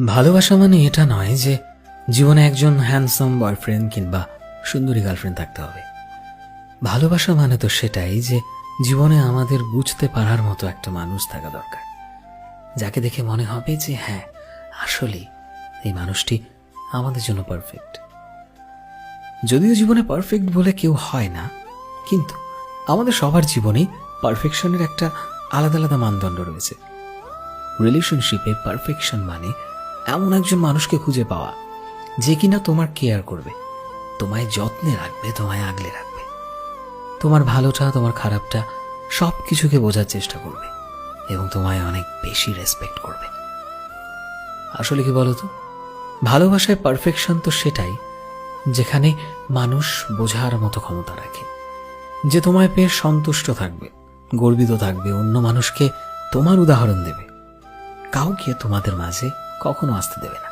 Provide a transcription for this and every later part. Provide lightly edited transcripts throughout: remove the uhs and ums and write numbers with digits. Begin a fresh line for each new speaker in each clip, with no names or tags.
ভালোবাসা মানে এটা নয় যে জীবনে একজন হ্যান্ডসাম বয়ফ্রেন্ড কিংবা সুন্দরী গার্লফ্রেন্ড থাকতে হবে। ভালোবাসা মানে তো সেটাই যে জীবনে আমাদের বুঝতে পারার মতো একটা মানুষ থাকা দরকার, যাকে দেখে মনে হবে যে হ্যাঁ, আসলেই এই মানুষটি আমাদের জন্য পারফেক্ট। যদিও জীবনে পারফেক্ট বলে কেউ হয় না, কিন্তু আমাদের সবার জীবনেই পারফেকশনের একটা আলাদা আলাদা মানদণ্ড রয়েছে। রিলেশনশিপে পারফেকশন মানে এমন একজন মানুষকে খুঁজে পাওয়া যে কিনা তোমার কেয়ার করবে, তোমায় যত্নে রাখবে, তোমায় আগলে রাখবে, তোমার ভালোটা তোমার খারাপটা সব কিছুকে বোঝার চেষ্টা করবে এবং তোমায় অনেক বেশি রেসপেক্ট করবে। আসলে কি বলতো, ভালোবাসায় পারফেকশন তো সেটাই যেখানে মানুষ বোঝার মতো ক্ষমতা রাখে, যে তোমায় পেয়ে সন্তুষ্ট থাকবে, গর্বিত থাকবে, অন্য মানুষকে তোমার উদাহরণ দেবে, কাউকে তোমাদের মাঝে কখনো আসতে দেবে না,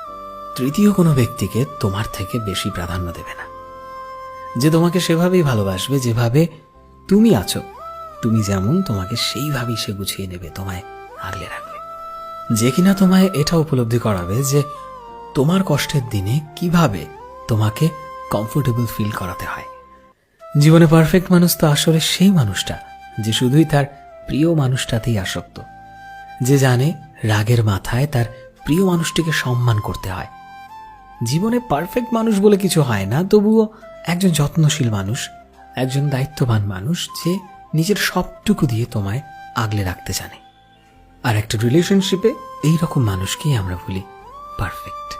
তৃতীয় কোনো ব্যক্তিকে তোমার থেকে বেশি প্রাধান্য দেবে না, যে তোমাকে সেভাবেই ভালোবাসবে যেভাবে তুমি আছো, তুমি যেমন তোমাকে সেইভাবেই সে গুছিয়ে নেবে, তোমায় আগলে রাখবে, যে কিনা তোমায় এটা উপলব্ধি করাবে যে তোমার কষ্টের দিনে কিভাবে তোমাকে কমফোর্টেবল ফিল করাতে হয়। জীবনে পারফেক্ট মানুষ তো আসলে সেই মানুষটা যে শুধুই তার প্রিয় মানুষটাতেই আসক্ত, যে জানে রাগের মাথায় তার প্রিয় মানুষটিকে সম্মান করতে হয়। জীবনে পারফেক্ট মানুষ বলে কিছু হয় না, তবুও একজন যত্নশীল মানুষ, একজন দায়িত্ববান মানুষ যে নিজের সবটুকু দিয়ে তোমায় আগলে রাখতে জানে। আর একটা রিলেশনশিপে এইরকম মানুষকেই আমরা বলি পারফেক্ট।